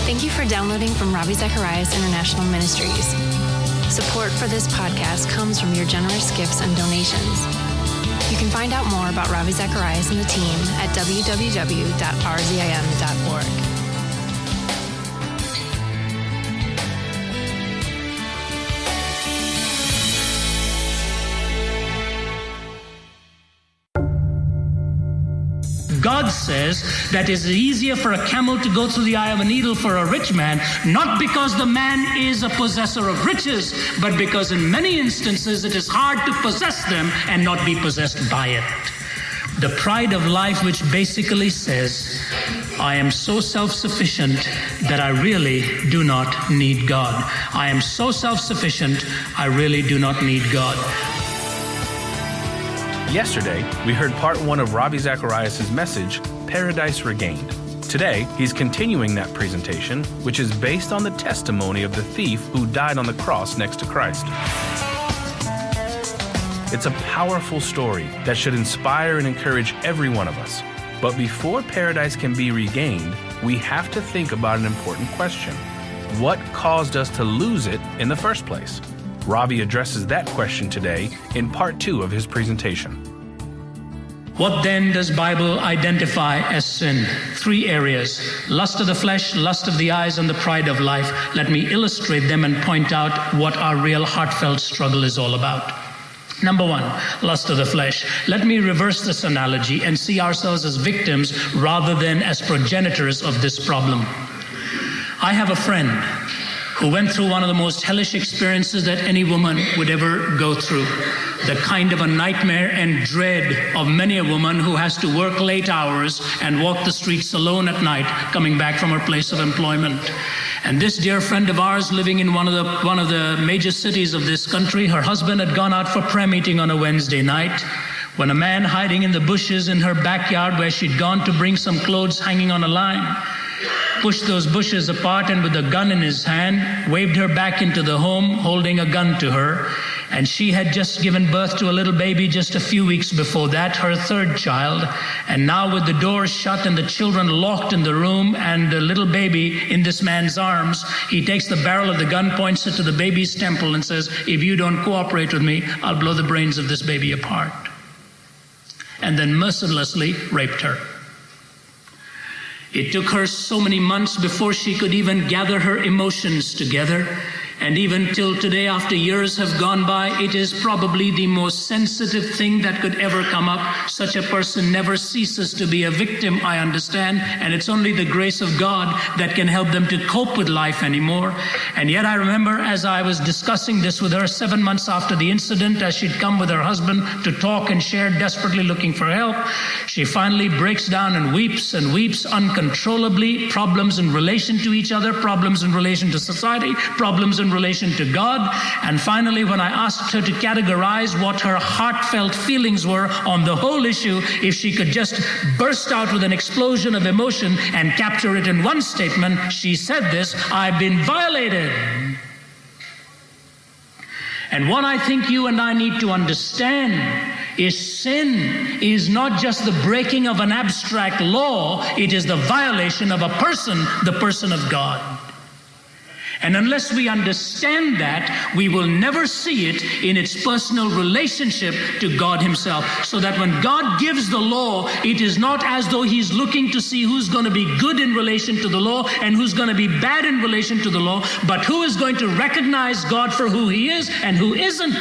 Thank you for downloading from Ravi Zacharias International Ministries. Support for this podcast comes from your generous gifts and donations. You can find out more about Ravi Zacharias and the team at www.rzim.org. God says that it is easier for a camel to go through the eye of a needle for a rich man, not because the man is a possessor of riches, but because in many instances it is hard to possess them and not be possessed by it. The pride of life, which basically says, I am so self-sufficient that I really do not need God. I am so self-sufficient, I really do not need God. Yesterday, we heard part 1 of Ravi Zacharias' message, Paradise Regained. Today, he's continuing that presentation, which is based on the testimony of the thief who died on the cross next to Christ. It's a powerful story that should inspire and encourage every one of us. But before paradise can be regained, we have to think about an important question. What caused us to lose it in the first place? Ravi addresses that question today in part 2 of his presentation. What then does Bible identify as sin? 3 areas: lust of the flesh, lust of the eyes, and the pride of life. Let me illustrate them and point out what our real heartfelt struggle is all about. Number 1, lust of the flesh. Let me reverse this analogy and see ourselves as victims rather than as progenitors of this problem. I have a friend who went through one of the most hellish experiences that any woman would ever go through. The kind of a nightmare and dread of many a woman who has to work late hours and walk the streets alone at night, coming back from her place of employment. And this dear friend of ours, living in one of the major cities of this country, her husband had gone out for prayer meeting on a Wednesday night, when a man hiding in the bushes in her backyard where she'd gone to bring some clothes hanging on a line, pushed those bushes apart and with a gun in his hand, waved her back into the home, holding a gun to her. And she had just given birth to a little baby just a few weeks before that, her 3rd child. And now with the doors shut and the children locked in the room and the little baby in this man's arms, he takes the barrel of the gun, points it to the baby's temple and says, if you don't cooperate with me, I'll blow the brains of this baby apart. And then mercilessly raped her. It took her so many months before she could even gather her emotions together. And even till today, after years have gone by, it is probably the most sensitive thing that could ever come up. Such a person never ceases to be a victim, I understand, and it's only the grace of God that can help them to cope with life anymore. And yet I remember as I was discussing this with her 7 months after the incident, as she'd come with her husband to talk and share, desperately looking for help, she finally breaks down and weeps uncontrollably. Problems in relation to each other, problems in relation to society, problems in relation to God. And finally, when I asked her to categorize what her heartfelt feelings were on the whole issue, if she could just burst out with an explosion of emotion and capture it in one statement, she said this: I've been violated. And what I think you and I need to understand is sin is not just the breaking of an abstract law, it is the violation of a person, the person of God. And unless we understand that, we will never see it in its personal relationship to God himself. So that when God gives the law, it is not as though he's looking to see who's going to be good in relation to the law and who's going to be bad in relation to the law, but who is going to recognize God for who he is and who isn't.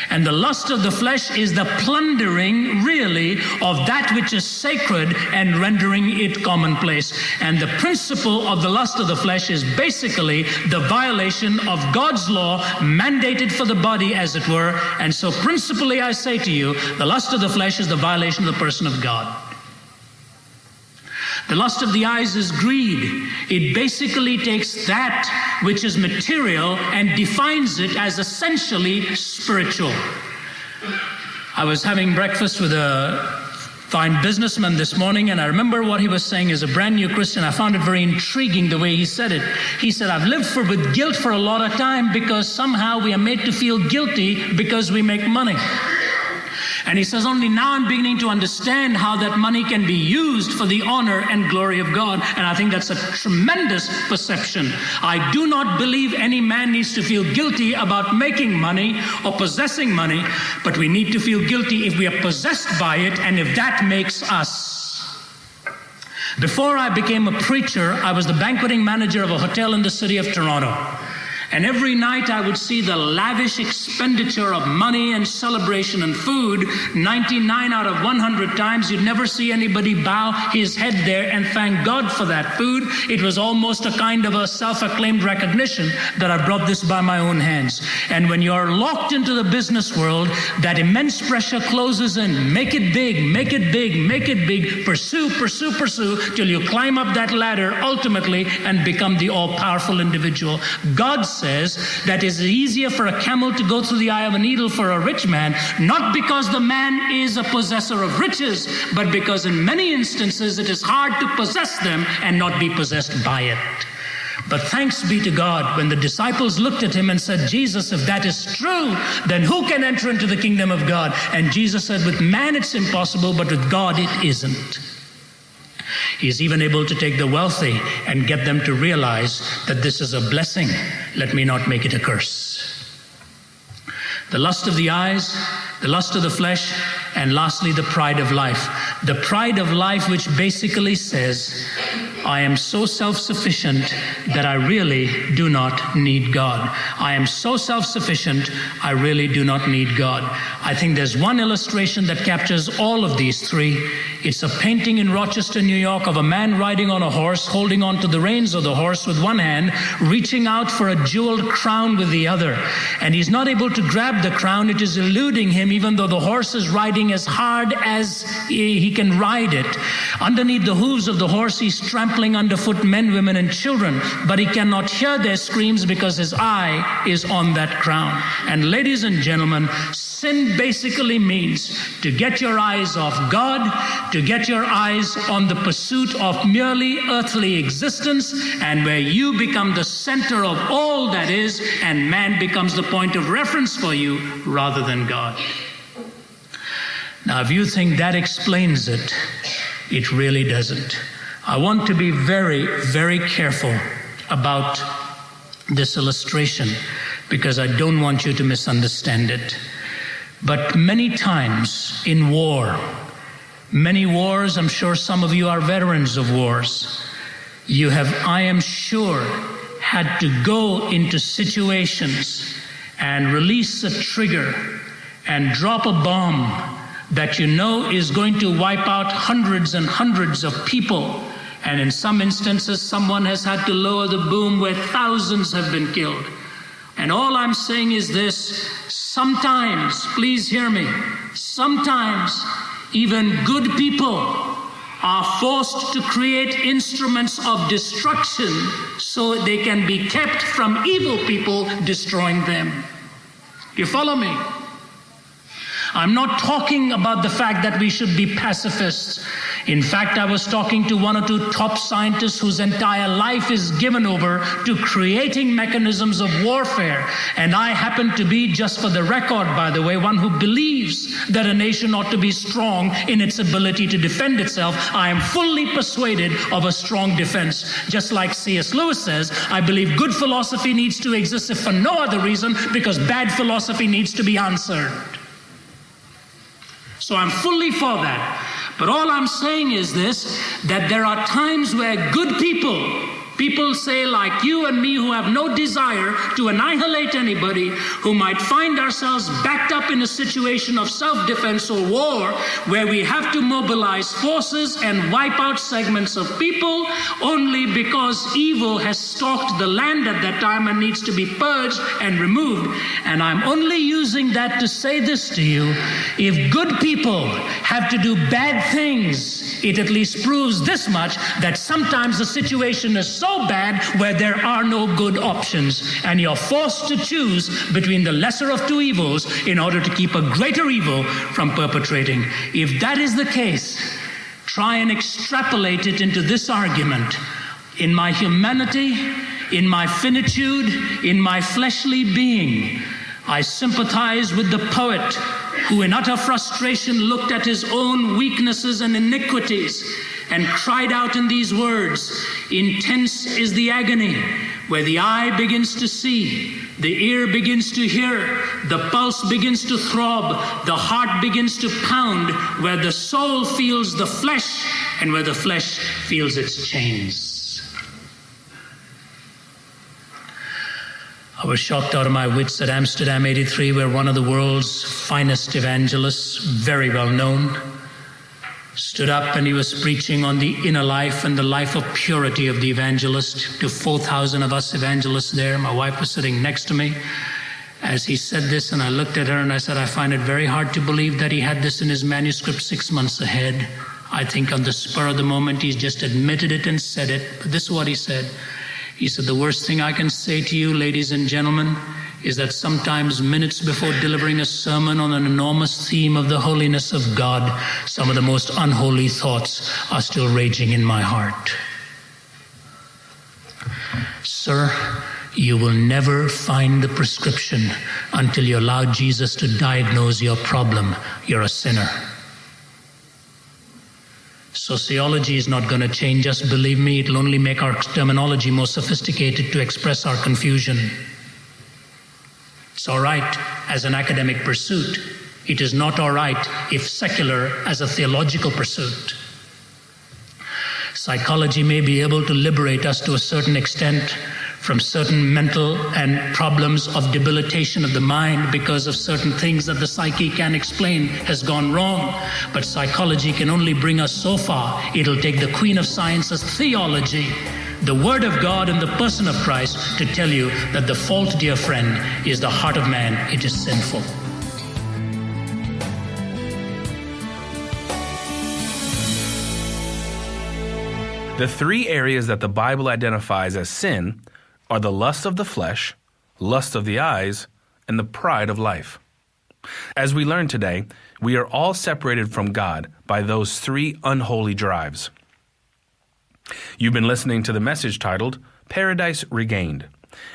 And the lust of the flesh is the plundering, really, of that which is sacred and rendering it commonplace. And the principle of the lust of the flesh is basically the violation of God's law, mandated for the body, as it were. And so principally, I say to you, the lust of the flesh is the violation of the person of God. The lust of the eyes is greed. It basically takes that which is material and defines it as essentially spiritual. I was having breakfast with a fine businessman this morning, and I remember what he was saying as a brand new Christian. I found it very intriguing the way he said it. He said, I've lived with guilt for a lot of time because somehow we are made to feel guilty because we make money. And he says, only now I'm beginning to understand how that money can be used for the honor and glory of God. And I think that's a tremendous perception. I do not believe any man needs to feel guilty about making money or possessing money, but we need to feel guilty if we are possessed by it and if that makes us. Before I became a preacher, I was the banqueting manager of a hotel in the city of Toronto. And every night I would see the lavish expenditure of money and celebration and food. 99 out of 100 times you'd never see anybody bow his head there and thank God for that food. It was almost a kind of a self-acclaimed recognition that I brought this by my own hands. And when you're locked into the business world, that immense pressure closes in. Make it big, make it big, make it big. Pursue, pursue, pursue till you climb up that ladder ultimately and become the all-powerful individual. God says that it's easier for a camel to go through the eye of a needle for a rich man, not because the man is a possessor of riches, but because in many instances it is hard to possess them and not be possessed by it. But thanks be to God, when the disciples looked at him and said, Jesus, if that is true, then who can enter into the kingdom of God? And Jesus said, with man it's impossible, but with God it isn't. He's even able to take the wealthy and get them to realize that this is a blessing. Let me not make it a curse. The lust of the eyes, the lust of the flesh, and lastly, the pride of life. The pride of life, which basically says, I am so self-sufficient that I really do not need God. I am so self-sufficient, I really do not need God. I think there's one illustration that captures all of these three. It's a painting in Rochester, New York, of a man riding on a horse, holding on to the reins of the horse with one hand, reaching out for a jeweled crown with the other. And he's not able to grab the crown. It is eluding him, even though the horse is riding as hard as he can ride it. Underneath the hooves of the horse, he's trampling underfoot men, women, and children, but he cannot hear their screams because his eye is on that crown. And ladies and gentlemen, sin basically means to get your eyes off God, to get your eyes on the pursuit of merely earthly existence, and where you become the center of all that is, and man becomes the point of reference for you rather than God. Now, if you think that explains it, it really doesn't. I want to be very, very careful about this illustration because I don't want you to misunderstand it. But many times in war, many wars, I'm sure some of you are veterans of wars, you have, I am sure, had to go into situations and release a trigger and drop a bomb that you know is going to wipe out hundreds and hundreds of people. And in some instances, someone has had to lower the boom where thousands have been killed. And all I'm saying is this: sometimes, please hear me, sometimes even good people are forced to create instruments of destruction so they can be kept from evil people destroying them. You follow me? I'm not talking about the fact that we should be pacifists. In fact, I was talking to one or two top scientists whose entire life is given over to creating mechanisms of warfare. And I happen to be, just for the record, by the way, one who believes that a nation ought to be strong in its ability to defend itself. I am fully persuaded of a strong defense. Just like C.S. Lewis says, I believe good philosophy needs to exist, if for no other reason, because bad philosophy needs to be answered. So I'm fully for that. But all I'm saying is this, that there are times where good people say like you and me, who have no desire to annihilate anybody, who might find ourselves backed up in a situation of self-defense or war, where we have to mobilize forces and wipe out segments of people only because evil has stalked the land at that time and needs to be purged and removed. And I'm only using that to say this to you: if good people have to do bad things, it at least proves this much, that sometimes the situation is so bad where there are no good options, and you're forced to choose between the lesser of two evils in order to keep a greater evil from perpetrating. If that is the case, try and extrapolate it into this argument. In my humanity, in my finitude, in my fleshly being, I sympathize with the poet who in utter frustration looked at his own weaknesses and iniquities and cried out in these words, "Intense is the agony, where the eye begins to see, the ear begins to hear, the pulse begins to throb, the heart begins to pound, where the soul feels the flesh and where the flesh feels its chains." I was shocked out of my wits at Amsterdam 83, where one of the world's finest evangelists, very well known, stood up and he was preaching on the inner life and the life of purity of the evangelist to 4,000 of us evangelists there. My wife was sitting next to me as he said this, and I looked at her and I said, I find it very hard to believe that he had this in his manuscript 6 months ahead. I think on the spur of the moment he's just admitted it and said it. But this is what he said. He said, "The worst thing I can say to you, ladies and gentlemen, is that sometimes minutes before delivering a sermon on an enormous theme of the holiness of God, some of the most unholy thoughts are still raging in my heart." Sir, you will never find the prescription until you allow Jesus to diagnose your problem. You're a sinner. Sociology is not going to change us. Believe me, it'll only make our terminology more sophisticated to express our confusion. It's all right as an academic pursuit. It is not all right if secular as a theological pursuit. Psychology may be able to liberate us to a certain extent from certain mental and problems of debilitation of the mind because of certain things that the psyche can explain has gone wrong. But psychology can only bring us so far. It'll take the queen of sciences, theology, the Word of God and the person of Christ to tell you that the fault, dear friend, is the heart of man. It is sinful. The three areas that the Bible identifies as sin are the lust of the flesh, lust of the eyes, and the pride of life. As we learn today, we are all separated from God by those three unholy drives. You've been listening to the message titled Paradise Regained,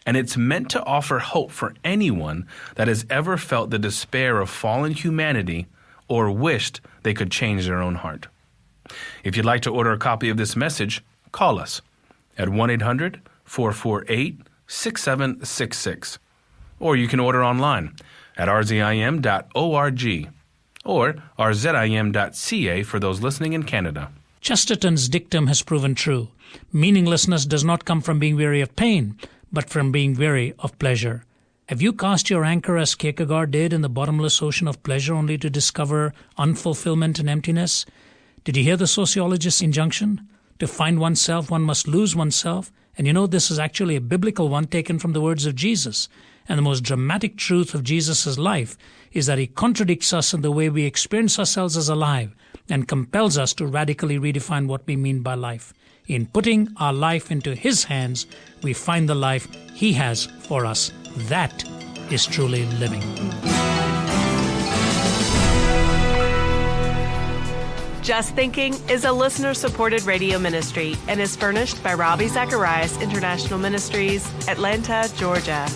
and it's meant to offer hope for anyone that has ever felt the despair of fallen humanity or wished they could change their own heart. If you'd like to order a copy of this message, call us at 1-800-448-6766. Or you can order online at rzim.org or rzim.ca for those listening in Canada. Chesterton's dictum has proven true. Meaninglessness does not come from being weary of pain, but from being weary of pleasure. Have you cast your anchor as Kierkegaard did in the bottomless ocean of pleasure only to discover unfulfillment and emptiness? Did you hear the sociologist's injunction? To find oneself, one must lose oneself. And you know, this is actually a biblical one taken from the words of Jesus. And the most dramatic truth of Jesus' life is that he contradicts us in the way we experience ourselves as alive and compels us to radically redefine what we mean by life. In putting our life into his hands, we find the life he has for us. That is truly living. Just Thinking is a listener-supported radio ministry and is furnished by Ravi Zacharias International Ministries, Atlanta, Georgia.